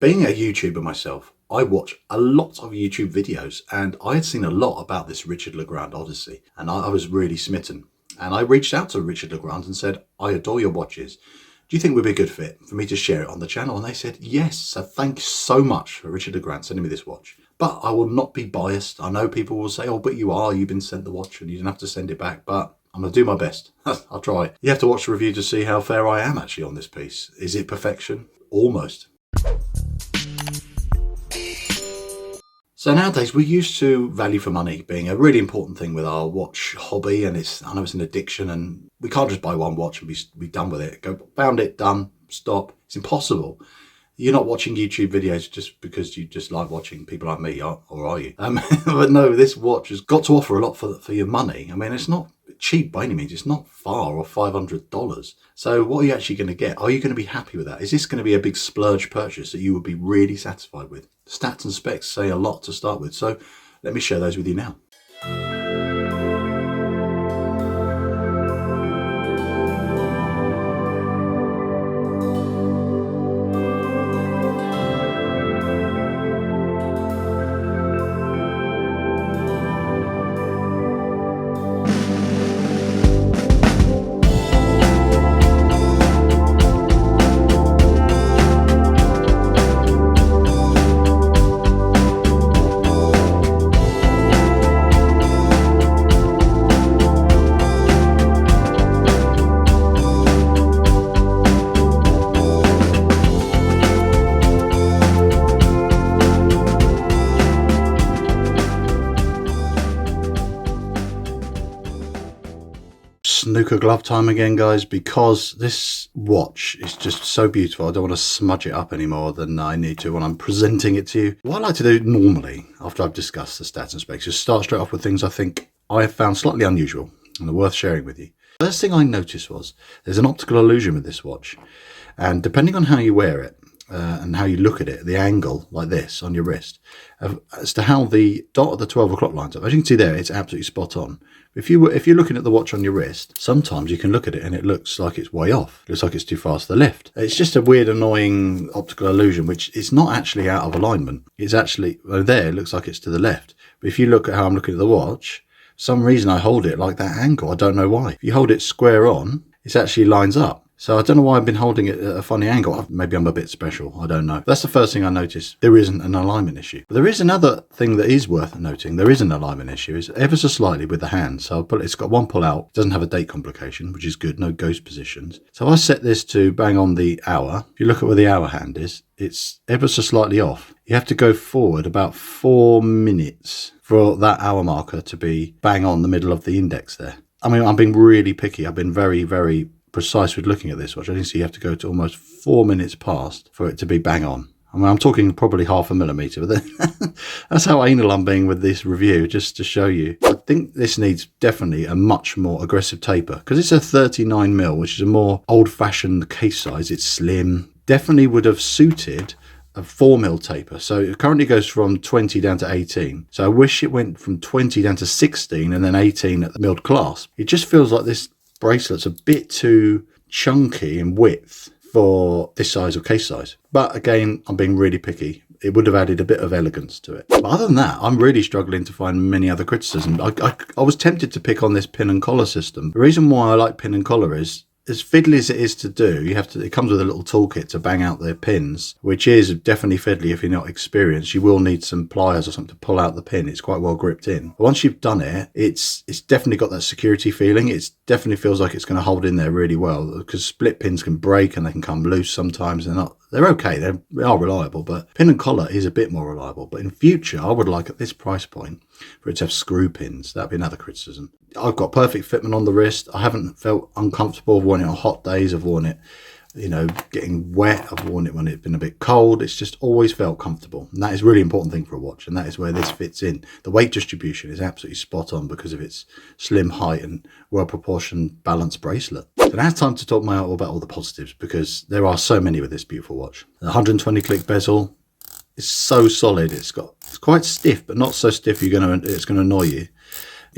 Being a YouTuber myself, I watch a lot of YouTube videos, and I had seen a lot about this Richard Legrand Odyssey, and I was really smitten. And I reached out to Richard Legrand and said, I adore your watches. Do you think we'd be a good fit for me to share it on the channel? And they said, yes. So thanks so much for Richard Legrand sending me this watch. But I will not be biased. I know people will say, oh, but you've been sent the watch and you didn't have to send it back. But I'm going to do my best. I'll try. You have to watch the review to see how fair I am actually on this piece. Is it perfection? Almost. So nowadays we're used to value for money being a really important thing with our watch hobby, and I know it's an addiction, and we can't just buy one watch and be done with it. Go, found it, done, stop. It's impossible. You're not watching YouTube videos just because you just like watching people like me, or are you? But no, this watch has got to offer a lot for your money. I mean, it's not cheap by any means. It's not far off $500. So what are you actually going to get? Are you going to be happy with that? Is this going to be a big splurge purchase that you would be really satisfied with? Stats and specs say a lot to start with, so let me share those with you now. Snooker glove time again, guys, because this watch is just so beautiful. I don't want to smudge it up any more than I need to when I'm presenting it to you. What I like to do normally, after I've discussed the stats and specs, is start straight off with things I think I have found slightly unusual and are worth sharing with you. First thing I noticed was there's an optical illusion with this watch, and depending on how you wear it and how you look at it, the angle like this on your wrist, as to how the dot of the 12 o'clock lines up. As you can see there, it's absolutely spot on. If you're looking at the watch on your wrist, sometimes you can look at it and it looks like it's way off. It looks like it's too far to the left. It's just a weird, annoying optical illusion, which is not actually out of alignment. It's actually, there, it looks like it's to the left. But if you look at how I'm looking at the watch, for some reason I hold it like that angle. I don't know why. If you hold it square on, it actually lines up. So I don't know why I've been holding it at a funny angle. Maybe I'm a bit special. I don't know. That's the first thing I noticed. There isn't an alignment issue. But there is another thing that is worth noting. There is an alignment issue. It's ever so slightly with the hand. So it's got one pull out. It doesn't have a date complication, which is good. No ghost positions. So if I set this to bang on the hour, if you look at where the hour hand is, it's ever so slightly off. You have to go forward about 4 minutes for that hour marker to be bang on the middle of the index there. I mean, I'm being really picky. I've been very, very precise with looking at this watch. I think so you have to go to almost 4 minutes past for it to be bang on. I mean, I'm talking probably 0.5 millimeter, but then that's how anal I'm being with this review, just to show you. I think this needs definitely a much more aggressive taper, because it's a 39mm, which is a more old-fashioned case size. It's slim. Definitely would have suited a 4mm taper. So it currently goes from 20 down to 18. So I wish it went from 20 down to 16 and then 18 at the milled clasp. It just feels like this bracelet's a bit too chunky in width for this size or case size. But again, I'm being really picky. It would have added a bit of elegance to it. But other than that, I'm really struggling to find many other criticisms. I was tempted to pick on this pin and collar system. The reason why I like pin and collar is, as fiddly as it is to do, it comes with a little toolkit to bang out the pins, which is definitely fiddly if you're not experienced. You will need some pliers or something to pull out the pin. It's quite well gripped in. But once you've done it, it's definitely got that security feeling. It definitely feels like it's going to hold in there really well, because split pins can break and they can come loose sometimes. They're okay, they are reliable, but pin and collar is a bit more reliable. But in future, I would like at this price point for it to have screw pins. That'd be another criticism. I've got perfect fitment on the wrist. I haven't felt uncomfortable. I've worn it on hot days. I've worn it, getting wet. I've worn it when it's been a bit cold. It's just always felt comfortable. And that is a really important thing for a watch. And that is where this fits in. The weight distribution is absolutely spot on because of its slim height and well-proportioned balanced bracelet. So now it's time to talk about all the positives, because there are so many with this beautiful watch. The 120 click bezel is so solid. It's quite stiff, but not so stiff it's going to annoy you.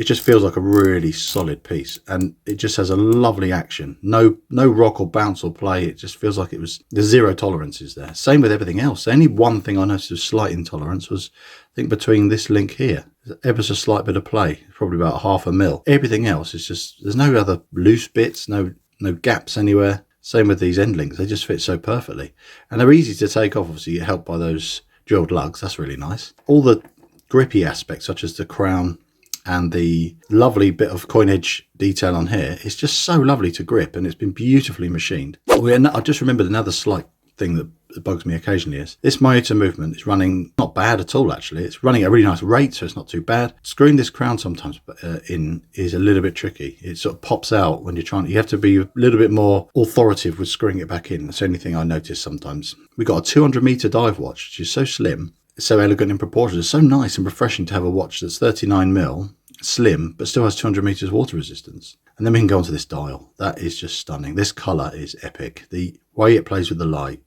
it just feels like a really solid piece, and it just has a lovely action. No rock or bounce or play. It just feels like there's zero tolerances there. Same with everything else. Only one thing I noticed was slight intolerance was, I think, between this link here. Ever so slight bit of play, probably about 1/2 mil. Everything else is just, there's no other loose bits, no gaps anywhere. Same with these end links. They just fit so perfectly. And they're easy to take off. Obviously, you're helped by those drilled lugs. That's really nice. All the grippy aspects, such as the crown and the lovely bit of coin edge detail on here, it's just so lovely to grip, and it's been beautifully machined. I just remembered another slight thing that bugs me occasionally is this Myoto movement is running not bad at all. Actually, it's running at a really nice rate, so it's not too bad. Screwing this crown sometimes in is a little bit tricky. It sort of pops out when you're trying. You have to be a little bit more authoritative with screwing it back in. That's the only thing I notice sometimes. We got a 200-meter dive watch, which is so slim, so elegant in proportions. It's so nice and refreshing to have a watch that's 39mm, slim, but still has 200 meters water resistance. And then we can go on to this dial. That is just stunning. This color is epic. The way it plays with the light,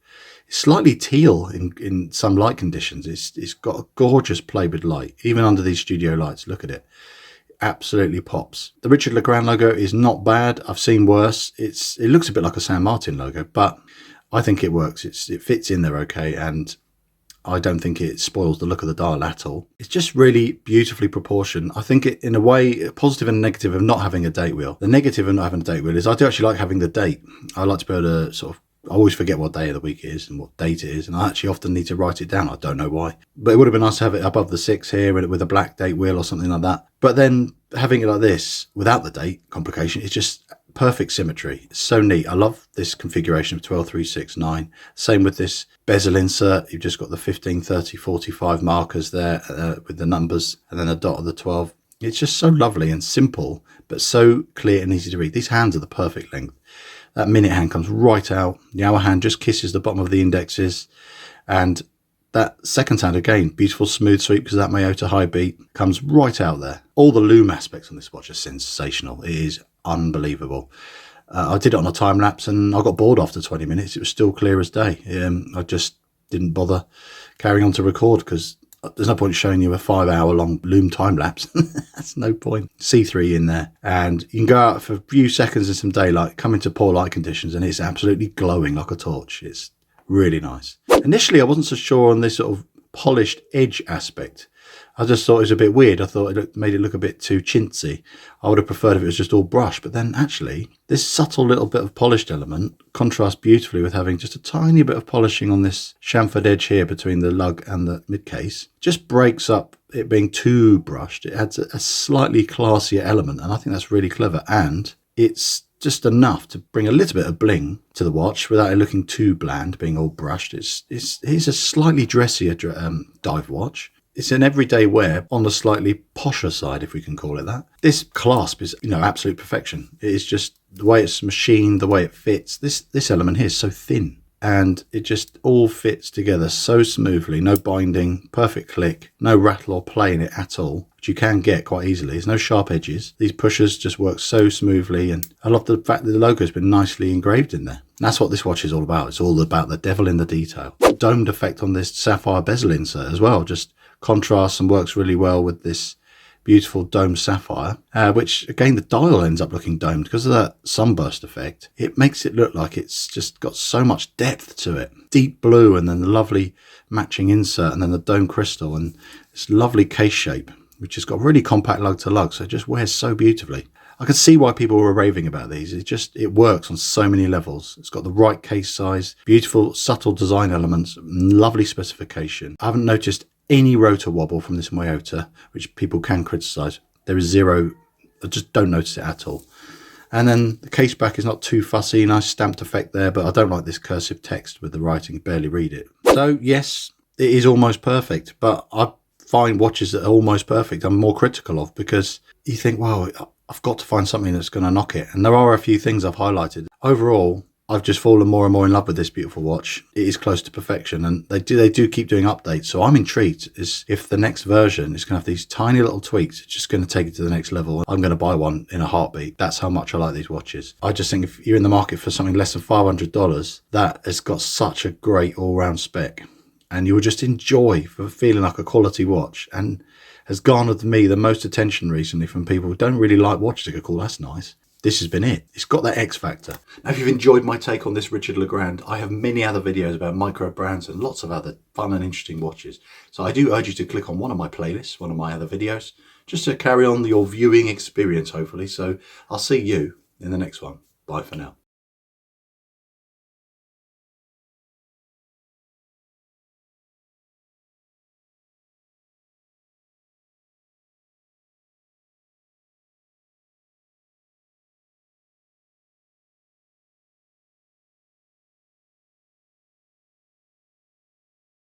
it's slightly teal in some light conditions. It's got a gorgeous play with light, even under these studio lights. Look at it. Absolutely pops. The Richard Legrand logo is not bad. I've seen worse. It looks a bit like a San Martin logo, but I think it works. It fits in there okay, and I don't think it spoils the look of the dial at all. It's just really beautifully proportioned. I think it, in a way, positive and negative of not having a date wheel. The negative of not having a date wheel is I do actually like having the date. I like to be able to sort of, I always forget what day of the week it is and what date it is, and I actually often need to write it down. I don't know why. But it would have been nice to have it above the 6 here with a black date wheel or something like that. But then having it like this without the date complication, it's just perfect symmetry. It's so neat. I love this configuration of 12, 3, 6, 9. Same with this bezel insert. You've just got the 15, 30, 45 markers there with the numbers and then a dot of the 12. It's just so lovely and simple, but so clear and easy to read. These hands are the perfect length. That minute hand comes right out. The hour hand just kisses the bottom of the indexes. And that second hand, again, beautiful smooth sweep because that Myoto high beat comes right out there. All the Lume aspects on this watch are sensational. It is unbelievable. I did it on a time lapse and I got bored after 20 minutes. It was still clear as day. I just didn't bother carrying on to record because there's no point showing you a 5-hour-long Lume time lapse. That's no point. C3 in there, and you can go out for a few seconds in some daylight, come into poor light conditions, and it's absolutely glowing like a torch. It's really nice. Initially, I wasn't so sure on this sort of polished edge aspect. I just thought it was a bit weird. I thought it made it look a bit too chintzy. I would have preferred if it was just all brush, but then actually this subtle little bit of polished element contrasts beautifully with having just a tiny bit of polishing on this chamfered edge here between the lug and the mid case. Just breaks up it being too brushed. It adds a slightly classier element, and I think that's really clever, and it's just enough to bring a little bit of bling to the watch without it looking too bland, being all brushed. It's a slightly dressier dive watch. It's an everyday wear on the slightly posher side, if we can call it that. This clasp is, absolute perfection. It is just the way it's machined, the way it fits. This element here is so thin, and it just all fits together so smoothly. No binding, perfect click, no rattle or play in it at all, which you can get quite easily. There's no sharp edges. These pushers just work so smoothly, and I love the fact that the logo's been nicely engraved in there. And that's what this watch is all about. It's all about the devil in the detail. Domed effect on this sapphire bezel insert as well, just contrasts and works really well with this beautiful domed sapphire, which again the dial ends up looking domed because of that sunburst effect. It makes it look like it's just got so much depth to it. Deep blue, and then the lovely matching insert, and then the dome crystal, and this lovely case shape, which has got really compact lug to lug, so it just wears so beautifully. I can see why people were raving about these. It works on so many levels. It's got the right case size, beautiful subtle design elements, lovely specification. I haven't noticed any rotor wobble from this Myoto, which people can criticize. There is zero. I just don't notice it at all. And then the case back is not too fussy. Nice stamped effect there, but I don't like this cursive text with the writing. Barely read it. So yes, it is almost perfect, but I find watches that are almost perfect I'm more critical of, because you think, wow, I've got to find something that's going to knock it. And there are a few things I've highlighted. Overall, I've just fallen more and more in love with this beautiful watch. It is close to perfection, and they do keep doing updates. So I'm intrigued as if the next version is going to have these tiny little tweaks. It's just going to take it to the next level. I'm going to buy one in a heartbeat. That's how much I like these watches. I just think if you're in the market for something less than $500, that has got such a great all-round spec. and you will just enjoy for feeling like a quality watch, and has garnered me the most attention recently from people who don't really like watches. They go, cool, that's nice. This has been it. It's got that X factor. Now, if you've enjoyed my take on this Richard Legrand, I have many other videos about micro brands and lots of other fun and interesting watches. So I do urge you to click on one of my playlists, one of my other videos, just to carry on your viewing experience, hopefully. So I'll see you in the next one. Bye for now.